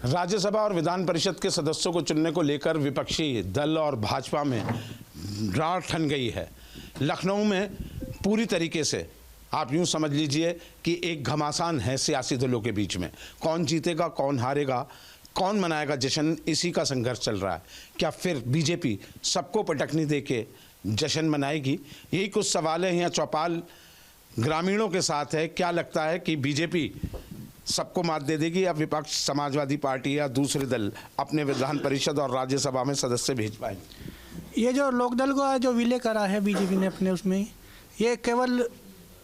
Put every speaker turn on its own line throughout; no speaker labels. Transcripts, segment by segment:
राज्यसभा और विधान परिषद के सदस्यों को चुनने को लेकर विपक्षी दल और भाजपा में रार ठन गई है। लखनऊ में पूरी तरीके से आप यूं समझ लीजिए कि एक घमासान है सियासी दलों के बीच में। कौन जीतेगा, कौन हारेगा, कौन मनाएगा जश्न, इसी का संघर्ष चल रहा है। क्या फिर बीजेपी सबको पटकनी दे के जश्न मनाएगी? यही कुछ सवाल है। यहाँ चौपाल ग्रामीणों के साथ है। क्या लगता है कि बीजेपी सबको मात दे देगी या विपक्ष, समाजवादी पार्टी या दूसरे दल अपने विधान परिषद और राज्यसभा में सदस्य भेज पाएंगे?
ये जो लोकदल का जो विलय करा है बीजेपी ने अपने उसमें, ये केवल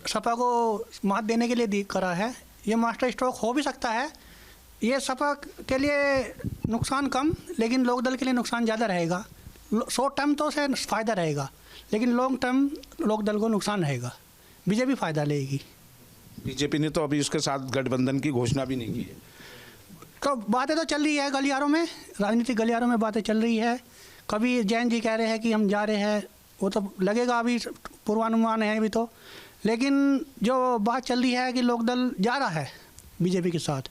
सपा को मात देने के लिए करा है। ये मास्टर स्ट्रोक हो भी सकता है। ये सपा के लिए नुकसान कम, लेकिन लोकदल के लिए नुकसान ज़्यादा रहेगा। शॉर्ट टर्म तो उसे फ़ायदा रहेगा, लेकिन लॉन्ग टर्म लोकदल को नुकसान रहेगा। बीजेपी फ़ायदा लेगी।
बीजेपी ने तो अभी उसके साथ गठबंधन की घोषणा भी नहीं की है।
तो बातें तो चल रही है गलियारों में, राजनीतिक गलियारों में बातें चल रही है। कभी जैन जी कह रहे हैं कि हम जा रहे हैं, वो तो लगेगा, अभी पूर्वानुमान है अभी तो। लेकिन जो बात चल रही है कि लोकदल जा रहा है बीजेपी के साथ,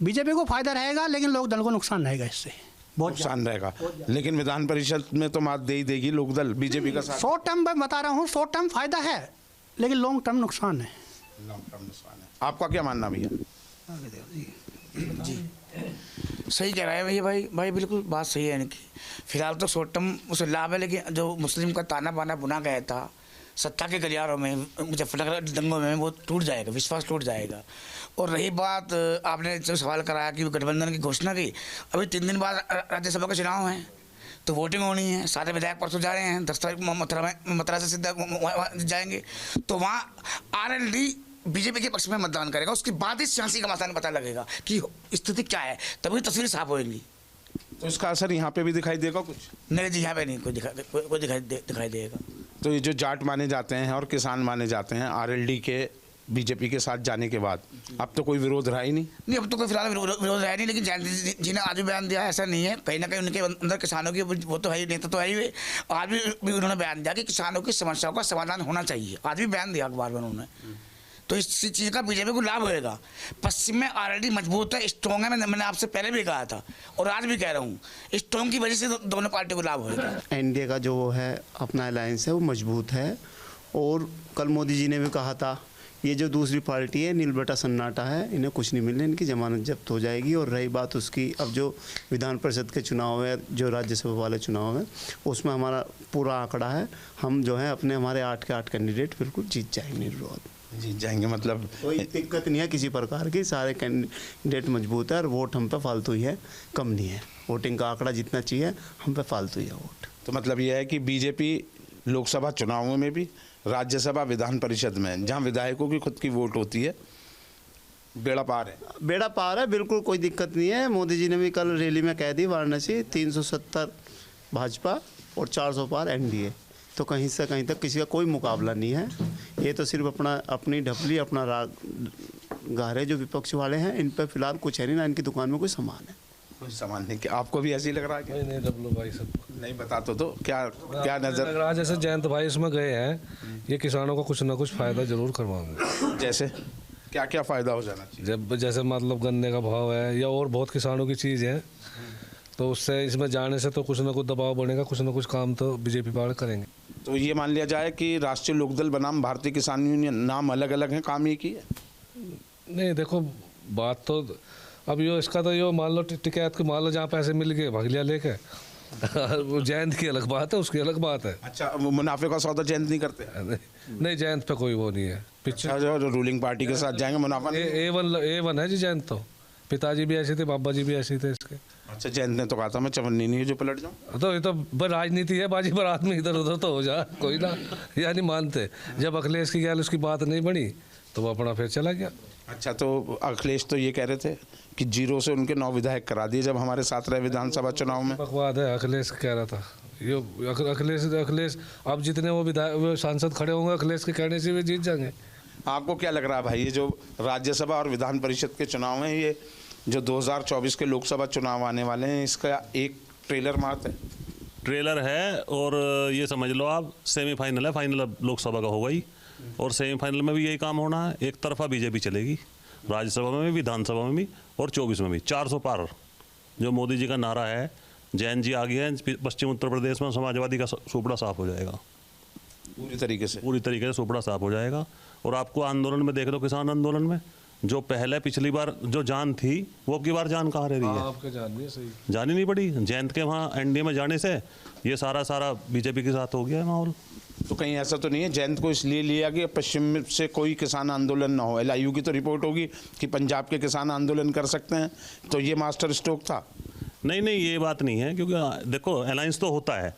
बीजेपी को फ़ायदा रहेगा, लेकिन लोकदल को नुकसान रहेगा। इससे बहुत
नुकसान रहेगा। लेकिन विधान परिषद में तो मात दे ही देगी लोकदल बीजेपी का साथ।
शॉर्ट टर्म मैं बता रहा हूँ, शॉर्ट टर्म फ़ायदा है, लेकिन लॉन्ग टर्म नुकसान है।
लॉन्ग टर्म नुकसान है। आपका क्या मानना भैया?
जी सही कह रहा है भैया। भाई बिल्कुल बात सही है इनकी। फिलहाल तो शॉर्ट टर्म उसे लाभ है, लेकिन जो मुस्लिम का ताना बाना बुना गया था सत्ता के गलियारों में, मुजफ्फरनगर दंगों में, वो टूट जाएगा, विश्वास टूट जाएगा। और रही बात, आपने जो सवाल कराया कि गठबंधन की घोषणा की, अभी 3 दिन बाद राज्यसभा के चुनाव हैं, तो वोटिंग होनी है। सारे विधायक परसों जा रहे हैं, 10 तारीख मथुरा से सीधा जाएंगे, तो वहाँ RLD बीजेपी के पक्ष में मतदान करेगा। उसके बाद ही सियासी का मसला पता लगेगा कि स्थिति क्या है, तभी तस्वीर साफ होगी।
तो इसका असर यहाँ पे भी दिखाई देगा कुछ?
नहीं जी, यहाँ पे नहीं कोई दिखाई देगा।
तो ये जो जाट माने जाते हैं और किसान माने जाते हैं RLD के बीजेपी के साथ जाने के बाद, अब तो कोई विरोध रहा ही नहीं।
अब तो कोई फिलहाल विरोध रहा नहीं, लेकिन जयंत जी ने आज भी बयान दिया है, ऐसा नहीं है। कहीं ना कहीं उनके अंदर किसानों की वो तो है ही, नेता तो है ही। आज भी उन्होंने बयान दिया कि किसानों की समस्याओं का समाधान होना चाहिए। आज भी बयान दिया अखबार में उन्होंने। तो इस चीज़ का बीजेपी को लाभ होएगा। पश्चिम में RLD मजबूत है, स्ट्रॉन्ग है। मैंने आपसे पहले भी कहा था और आज भी कह रहा हूँ, स्ट्रॉन्ग की वजह से दोनों पार्टी को लाभ होएगा।
NDA का जो वो है अपना अलायंस है, वो मजबूत है। और कल मोदी जी ने भी कहा था, ये जो दूसरी पार्टी है नील बटा सन्नाटा है, इन्हें कुछ नहीं मिलने, इनकी जमानत जब्त हो जाएगी। और रही बात उसकी, अब जो विधान परिषद के चुनाव है, जो राज्यसभा वाले चुनाव है, उसमें हमारा पूरा आंकड़ा है। हम जो है अपने हमारे 8 के 8 कैंडिडेट बिल्कुल जीत जाएंगे, निर्विरोध
जीत जाएंगे। मतलब
कोई दिक्कत नहीं है किसी प्रकार की। सारे कैंडिडेट मजबूत है और वोट हम पे फालतू ही है, कम नहीं है। वोटिंग का आंकड़ा जितना चाहिए हम पे फालतू ही है वोट।
तो मतलब यह है कि बीजेपी लोकसभा चुनावों में भी, राज्यसभा, विधान परिषद में, जहां विधायकों की खुद की वोट होती है, बेड़ा पार है।
बेड़ा पार है, बिल्कुल कोई दिक्कत नहीं है। मोदी जी ने भी कल रैली में कह दी, वाराणसी 370 भाजपा और 400 पार NDA। तो कहीं से कहीं तक किसी का कोई मुकाबला नहीं है। ये तो सिर्फ अपनी ढपली, अपना राग गा रहे जो विपक्ष वाले हैं। इन पर फिलहाल कुछ है नहीं, ना इनकी दुकान में कोई सामान है।
कोई सामान नहीं। क्या आपको भी ऐसे ही लग रहा है?
नहीं डब्लू भाई सब
नहीं बता तो क्या नजर
लग रहा है? जैसे जयंत भाई इसमें गए हैं, ये किसानों का कुछ ना कुछ फायदा जरूर करवाएंगे।
जैसे क्या फ़ायदा हो जाना चाहिए?
जैसे मतलब गन्ने का भाव है या और बहुत किसानों की चीज़ है, तो उससे इसमें जाने से तो कुछ ना कुछ दबाव बनेगा, कुछ ना कुछ काम तो बीजेपी वाले करेंगे।
तो ये मान लिया जाए कि राष्ट्रीय लोकदल बनाम भारतीय किसान यूनियन, नाम अलग अलग हैं, काम एक ही है?
नहीं देखो, बात तो अब यो इसका तो यो मान लो टिकैत के, मान लो जहाँ पैसे मिल गए भाग लिया लेके। वो जयंत की अलग बात है, उसकी अलग बात है।
अच्छा, वो मुनाफे का सौदा जयंत नहीं करते?
नहीं जयंत पे कोई वो नहीं है।
अच्छा, जो रूलिंग पार्टी के साथ जाएंगे मुनाफा
A1 है जी जयंत। तो पिताजी भी ऐसे थे, बाबा जी भी ऐसे थे इसके।
अच्छा, जयंत ने तो कहा था मैं चवन्नी नहीं है जो पलट जाऊँ।
तो ये तो राजनीति है, बाजी बारात में इधर उधर तो हो जा कोई ना, यानी मानते। जब अखिलेश की गैल उसकी बात नहीं बनी तो वो अपना फिर चला गया।
अच्छा, तो अखिलेश तो ये कह रहे थे कि 0 से उनके 9 विधायक करा दिए जब हमारे साथ रहे विधानसभा चुनाव में।
बकवाद है, अखिलेश कह रहा था ये। अखिलेश अब जितने वो सांसद खड़े होंगे अखिलेश के कहने से वे जीत जाएंगे।
आपको क्या लग रहा है भाई, ये जो राज्यसभा और विधान परिषद के चुनाव हैं, ये जो 2024 के लोकसभा चुनाव आने वाले हैं, इसका एक ट्रेलर मात्र है?
ट्रेलर है, और ये समझ लो आप सेमीफाइनल है, फाइनल लोकसभा का होगा ही। और सेमीफाइनल में भी यही काम होना है। एक तरफा बीजेपी चलेगी, राज्यसभा में भी, विधानसभा में भी और 24 में भी 400 पार जो मोदी जी का नारा है, जैन जी आ गए हैं पश्चिम उत्तर प्रदेश में, समाजवादी का सुपड़ा साफ हो जाएगा
पूरी तरीके से।
पूरी तरीके से सुपड़ा साफ हो जाएगा। और आपको आंदोलन में देख लो, किसान आंदोलन में जो पहले पिछली बार जो जान थी वो अब की बार जान कहाँ रह रही है?
आपके जान नहीं है, सही
जान ही नहीं पड़ी। जयंत के वहाँ एनडीए में जाने से ये सारा बीजेपी के साथ हो गया है माहौल।
तो कहीं ऐसा तो नहीं है जयंत को इसलिए लिया कि पश्चिम से कोई किसान आंदोलन ना हो? LIU की तो रिपोर्ट होगी कि पंजाब के किसान आंदोलन कर सकते हैं, तो ये मास्टर स्ट्रोक था?
नहीं, ये बात नहीं है, क्योंकि देखो अलायंस तो होता है,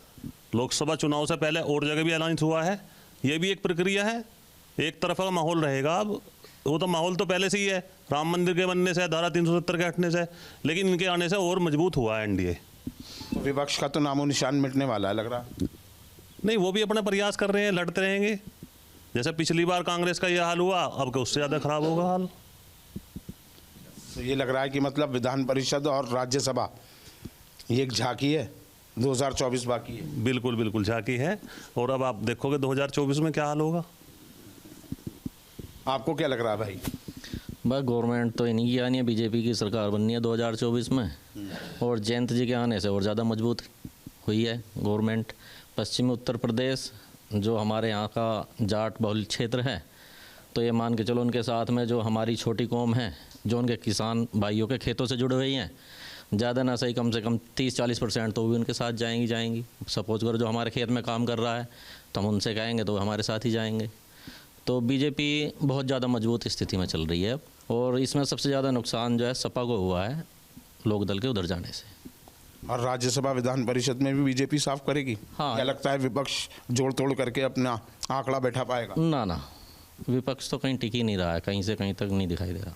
लोकसभा चुनाव से पहले और जगह भी अलायंस हुआ है, ये भी एक प्रक्रिया है। एक तरफा का माहौल रहेगा, अब वो तो माहौल तो पहले से ही है, राम मंदिर के बनने से, धारा 370 के हटने से, लेकिन इनके आने से और मजबूत हुआ है एनडीए।
तो विपक्ष का तो नामो निशान मिटने वाला है लग रहा।
नहीं, वो भी अपना प्रयास कर रहे हैं, लड़ते रहेंगे। जैसे पिछली बार कांग्रेस का ये हाल हुआ, अब के उससे ज़्यादा खराब होगा हाल।
तो ये लग रहा है कि मतलब विधान परिषद और राज्यसभा ये एक झांकी है, 2024 बाकी है।
बिल्कुल झांकी है। और अब आप देखोगे 2024 में क्या हाल होगा।
आपको क्या लग रहा है भाई?
बस गवर्नमेंट तो इन्हीं की आनी है, बीजेपी की सरकार बननी है 2024 में, और जयंत जी के आने से और ज़्यादा मजबूत हुई है गवर्नमेंट। पश्चिमी उत्तर प्रदेश जो हमारे यहाँ का जाट बहुल क्षेत्र है, तो ये मान के चलो उनके साथ में जो हमारी छोटी कौम है, जो उनके किसान भाइयों के खेतों से जुड़े हुए हैं, ज़्यादा ना सही कम से कम 30-40% तो भी उनके साथ जाएंगी। सपोज करो जो हमारे खेत में काम कर रहा है तो हम उनसे कहेंगे तो हमारे साथ ही जाएंगे। तो बीजेपी बहुत ज़्यादा मजबूत स्थिति में चल रही है अब, और इसमें सबसे ज़्यादा नुकसान जो है सपा को हुआ है लोकदल के उधर जाने से।
और राज्यसभा विधान परिषद में भी बीजेपी साफ करेगी?
हाँ।
क्या लगता है विपक्ष जोड़ तोड़ करके अपना आंकड़ा बैठा पाएगा?
ना, विपक्ष तो कहीं टिक ही नहीं रहा है, कहीं से कहीं तक नहीं दिखाई दे रहा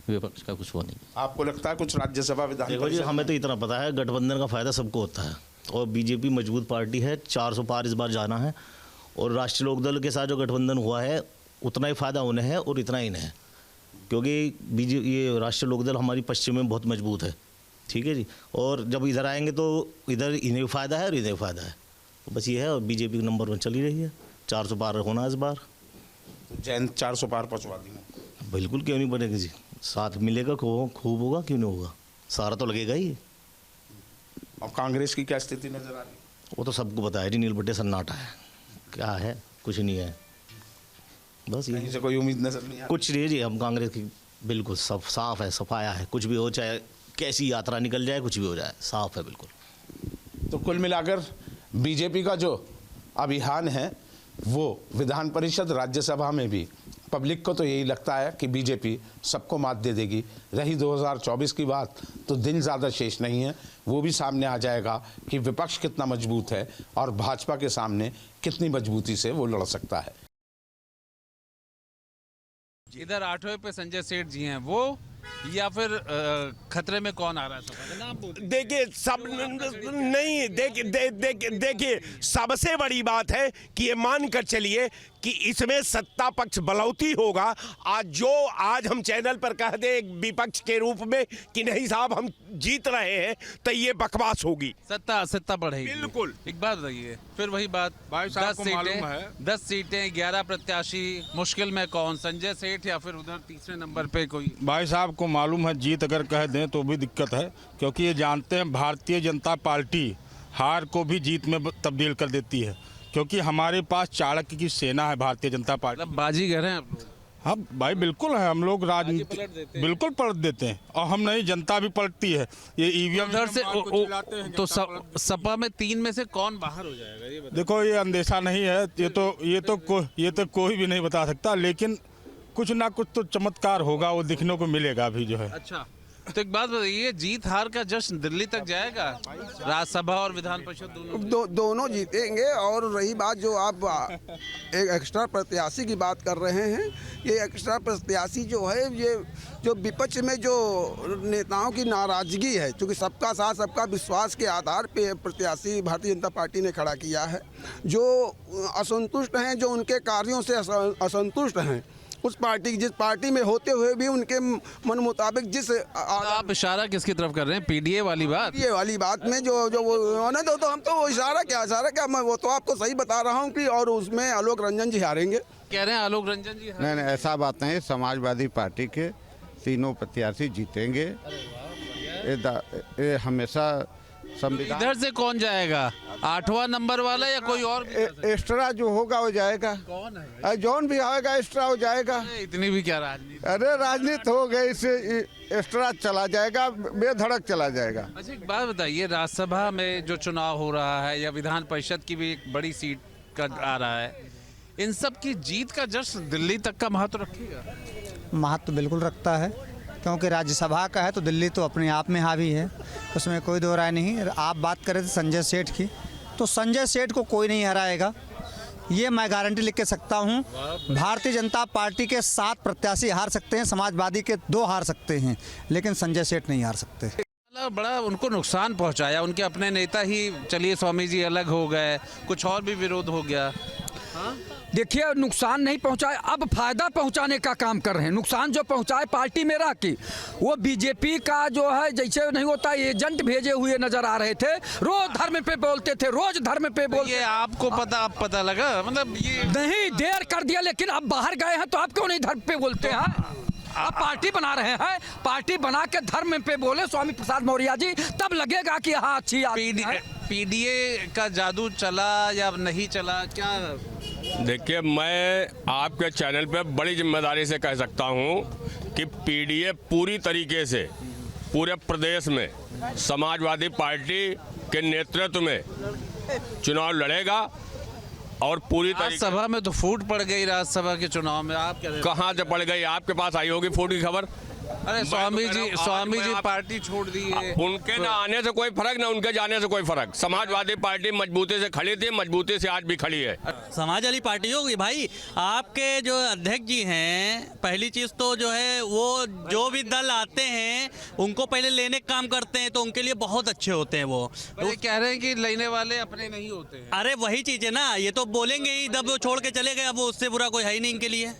विपक्ष का कुछ वो नहीं।
आपको लगता है कुछ राज्यसभा विधान
देखो जी, हमें तो इतना पता है गठबंधन का फ़ायदा सबको होता है, और बीजेपी मजबूत पार्टी है, 400 पार इस बार जाना है, और राष्ट्रीय लोकदल के साथ जो गठबंधन हुआ है उतना ही फ़ायदा उन्हें है और इतना ही नहीं है, क्योंकि ये राष्ट्रीय लोकदल हमारी पश्चिम में बहुत मजबूत है, ठीक है जी। और जब इधर आएंगे तो इधर इन्हें भी फ़ायदा है और इन्हें भी फ़ायदा है, तो बस ये है। और बीजेपी नंबर 1 चली रही है, 400 पार होना इस बार।
तो जयंत 400 पार पहुँचवा देंगे?
बिल्कुल, क्यों नहीं बनेगी जी, साथ मिलेगा खूब होगा, क्यों नहीं होगा, सारा तो लगेगा ही।
और कांग्रेस की क्या स्थिति नजर आ रही है?
वो तो सबको पता है जी, नील बट्टे सन्नाटा है, क्या है, कुछ नहीं है, बस
कहीं
ये
से कोई उम्मीद नजर नहीं आ रही?
कुछ नहीं जी। हम कांग्रेस की बिल्कुल सब साफ है, सफाया है, कुछ भी हो, चाहे कैसी यात्रा निकल जाए, कुछ भी हो जाए, साफ है बिल्कुल।
तो कुल मिलाकर बीजेपी का जो अभियान है वो विधान परिषद राज्यसभा में भी पब्लिक को तो यही लगता है कि बीजेपी सबको मात दे देगी। रही 2024 की बात, तो दिन ज़्यादा शेष नहीं है, वो भी सामने आ जाएगा कि विपक्ष कितना मजबूत है और भाजपा के सामने कितनी मजबूती से वो लड़ सकता है।
इधर 8वें पे संजय सेठ जी हैं वो, या फिर खतरे में कौन आ रहा है?
देखिए सब नहीं, देखिए सबसे बड़ी बात है कि ये मान कर चलिए कि इसमें सत्ता पक्ष बलौती होगा। आज हम चैनल पर कह दें विपक्ष के रूप में कि नहीं साहब हम जीत रहे हैं, तो ये बकवास होगी।
सत्ता बढ़ेगी
बिल्कुल।
एक बात बताइए, फिर वही बात, 10 सीटें 11 प्रत्याशी, मुश्किल में कौन, संजय सेठ या फिर उधर तीसरे नंबर पे कोई?
भाई साहब को मालूम है जीत अगर कह दें तो भी दिक्कत है, क्योंकि ये जानते हैं भारतीय जनता पार्टी हार को भी जीत में तब्दील कर देती है, क्योंकि हमारे पास चाणक्य की सेना है भारतीय जनता पार्टी।
मतलब बाजीगर हैं आप लोग?
हाँ भाई बिल्कुल है, हम लोग राजनीति बिल्कुल पलट देते हैं, और हम नहीं, जनता भी पलटती है। ये ईवीएम
उधर से तो सपा में 3 में से कौन बाहर हो जाएगा ये बताइए।
देखो ये अंदेशा नहीं है, ये तो कोई भी नहीं बता सकता, लेकिन कुछ ना कुछ तो चमत्कार होगा, वो दिखने को मिलेगा अभी जो है।
अच्छा, तो एक बात बताइए, जीत हार का जश्न दिल्ली तक जाएगा? राज्यसभा और विधान परिषद
दोनों जीतेंगे। और रही बात जो आप एक एक्स्ट्रा प्रत्याशी की बात कर रहे हैं, ये एक्स्ट्रा प्रत्याशी जो है, ये जो विपक्ष में जो नेताओं की नाराजगी है, क्योंकि सबका साथ सबका विश्वास के आधार पे प्रत्याशी भारतीय जनता पार्टी ने खड़ा किया है। जो असंतुष्ट हैं, जो उनके कार्यों से असंतुष्ट हैं, उस पार्टी जिस पार्टी में होते हुए भी उनके मन मुताबिक जिस
आप इशारा किसकी तरफ कर रहे हैं? पीडीए वाली बात?
ये वाली बात में जो वो नहीं तो हम तो इशारा क्या मैं वो तो आपको सही बता रहा हूँ कि, और उसमें आलोक रंजन जी हारेंगे।
कह रहे हैं आलोक रंजन जी?
नहीं, ऐसा बात नहीं, समाजवादी पार्टी के तीनों प्रत्याशी जीतेंगे। ये हमेशा संविधान।
इधर से कौन जाएगा, 8वां नंबर वाला या कोई और?
एक्स्ट्रा जो होगा वो जाएगा।
कौन है?
जौन भी आएगा एक्स्ट्रा हो जाएगा।
इतनी भी क्या राजनीति?
अरे राजनीति हो गई, इससे एक्स्ट्रा चला जाएगा, बेधड़क चला जाएगा।
अच्छा एक बात बताइए, राज्यसभा में जो चुनाव हो रहा है या विधान परिषद की भी एक बड़ी सीट का आ रहा है, इन सब की जीत का जश्न दिल्ली तक का महत्व रखेगा?
महत्व बिल्कुल रखता है, क्योंकि राज्यसभा का है तो दिल्ली तो अपने आप में हावी है, उसमें कोई दो राय नहीं। आप बात करें थे संजय सेठ की, तो संजय सेठ को कोई नहीं हराएगा, ये मैं गारंटी लिख के सकता हूँ। भारतीय जनता पार्टी के 7 प्रत्याशी हार सकते हैं, समाजवादी के 2 हार सकते हैं, लेकिन संजय सेठ नहीं हार सकते।
बड़ा उनको नुकसान पहुंचाया, उनके अपने नेता ही, चलिए स्वामी जी अलग हो गए, कुछ और भी विरोध हो गया।
देखिए नुकसान नहीं पहुंचाए, अब फायदा पहुंचाने का काम कर रहे हैं। नुकसान जो पहुंचाए पार्टी में रह के, वो बीजेपी का जो है जैसे नहीं होता, एजेंट भेजे हुए नजर आ रहे थे, रोज धर्म पे बोलते थे, रोज धर्म पे बोलते।
ये आपको पता लगा, मतलब ये
नहीं देर कर दिया, लेकिन अब बाहर गए हैं तो आप क्यों नहीं धर्म पे बोलते हैं? आप पार्टी बना रहे हैं, पार्टी बना के धर्म पे बोले स्वामी प्रसाद मौर्य जी, तब लगेगा कि हाँ अच्छी
पीडीए का जादू चला या नहीं चला, क्या?
देखिए, मैं आपके चैनल पे बड़ी जिम्मेदारी से कह सकता हूँ कि पीडीए पूरी तरीके से पूरे प्रदेश में समाजवादी पार्टी के नेतृत्व में चुनाव लड़ेगा और पूरी
राज्यसभा में तो फूट पड़ गई, राज्यसभा के चुनाव में। आप क्या?
कहाँ से पड़ गई? आपके पास आई होगी फूट की खबर।
अरे स्वामी जी पार्टी छोड़ दी है।
उनके ना आने से कोई फर्क, ना उनके जाने से कोई फर्क। समाजवादी पार्टी मजबूती से खड़ी थी, मजबूती से आज भी खड़ी है।
समाज वाली पार्टी होगी भाई। आपके जो अध्यक्ष जी हैं, पहली चीज तो जो है वो जो भी दल आते हैं उनको पहले लेने का काम करते हैं, तो उनके लिए बहुत अच्छे होते हैं वो।
ये कह रहे हैं कि लेने वाले अपने नहीं होते हैं।
अरे वही चीज है ना, ये तो बोलेंगे ही, जब वो छोड़ के चले गए, अब उससे बुरा कोई है ही नहीं इनके लिए।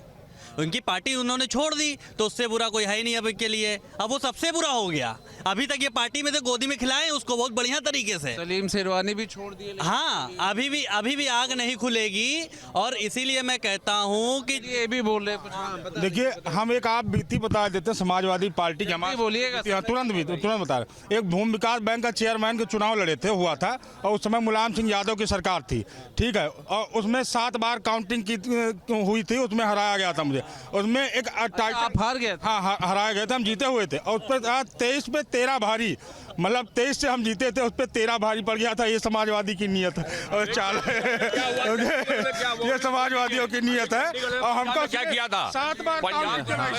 उनकी पार्टी उन्होंने छोड़ दी तो उससे बुरा कोई है ही नहीं अब इनके लिए। अब वो सबसे बुरा हो गया। अभी तक ये पार्टी में से गोदी में खिलाए उसको बहुत बढ़िया तरीके से।
सलीम शेरवानी भी छोड़ दिए।
हाँ, अभी भी आग नहीं खुलेगी, और इसीलिए मैं कहता हूँ कि
ये भी बोल रहे कुछ।
देखिए, हम एक आप बीती बता देते हैं समाजवादी पार्टी के, हमारे
बोलिएगा
तुरंत बता रहे। एक भूमि विकास बैंक का चेयरमैन के चुनाव लड़े थे, हुआ था, और उस समय मुलायम सिंह यादव की सरकार थी, ठीक है, और उसमें 7 बार काउंटिंग की हुई थी, उसमें हराया गया था मुझे। उसमें एक
आप हार गए?
हाँ, हराए गए थे, हम जीते हुए थे, और उस पर 23 पे 13 भारी, मतलब 23 से हम जीते थे, उस पर 13 भारी पड़ गया था। ये समाजवादी की नीयत और चाल ये समाजवादियों की नीयत है। और हमको
क्या किया था?
7 बार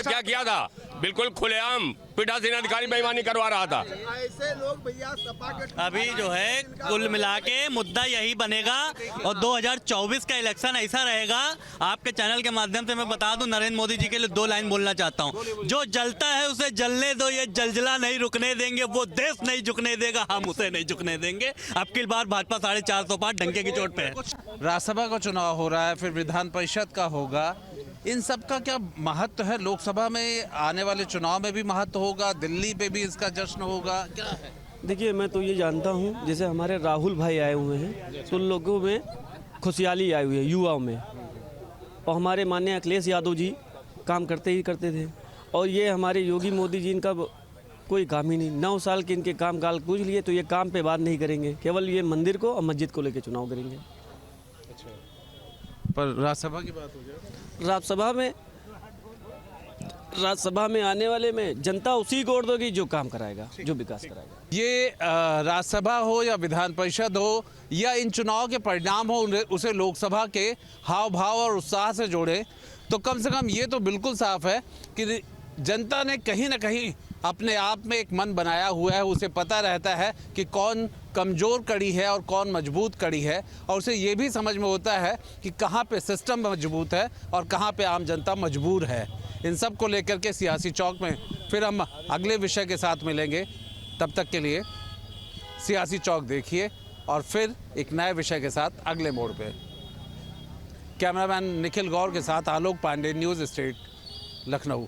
क्या किया था? बिल्कुल खुलेआम पीठासीन अधिकारी बेईमानी करवा रहा था।
ऐसे लोग भैया सपा के
अभी जो है कुल मिला के मुद्दा यही बनेगा, और 2024 का इलेक्शन ऐसा रहेगा। आपके चैनल के माध्यम से मैं बता दूं, नरेंद्र मोदी जी के लिए 2 लाइन बोलना चाहता हूं। जो जलता है उसे जलने दो, ये जलजला नहीं रुकने देंगे, वो देश नहीं झुकने देगा, हम उसे नहीं झुकने देंगे। अब की बार भाजपा 450 पार डंके की चोट पे है।
राज्यसभा का चुनाव हो रहा है, फिर विधान परिषद का होगा, इन सब का क्या महत्व है? लोकसभा में आने वाले चुनाव में भी महत्व होगा, दिल्ली पे भी इसका जश्न होगा, क्या है?
देखिए, मैं तो ये जानता हूँ, जैसे हमारे राहुल भाई आए हुए हैं तो उन लोगों में खुशहाली आई हुई है, युवाओं में, और हमारे माननीय अखिलेश यादव जी काम करते थे, और ये हमारे योगी मोदी जी इनका कोई काम ही नहीं। 9 साल के इनके काम काल पूछ लिए, तो ये काम पे बात नहीं करेंगे, केवल ये मंदिर को और मस्जिद को लेकर चुनाव करेंगे।
पर राज्यसभा की बात हो जाए,
राज्यसभा में आने वाले में जनता उसी को वोट देगी जो काम कराएगा, जो विकास कराएगा।
ये राज्यसभा हो या विधान परिषद हो या इन चुनाव के परिणाम हो, उसे लोकसभा के हाव भाव और उत्साह से जोड़े, तो कम से कम ये तो बिल्कुल साफ है कि जनता ने कहीं ना कहीं अपने आप में एक मन बनाया हुआ है। उसे पता रहता है कि कौन कमज़ोर कड़ी है और कौन मजबूत कड़ी है, और उसे ये भी समझ में होता है कि कहाँ पे सिस्टम मजबूत है और कहाँ पे आम जनता मजबूर है। इन सब को लेकर के सियासी चौक में फिर हम अगले विषय के साथ मिलेंगे। तब तक के लिए सियासी चौक देखिए, और फिर एक नए विषय के साथ अगले मोड़ पे। कैमरामैन निखिल गौर के साथ आलोक पांडे, न्यूज़ स्टेट, लखनऊ।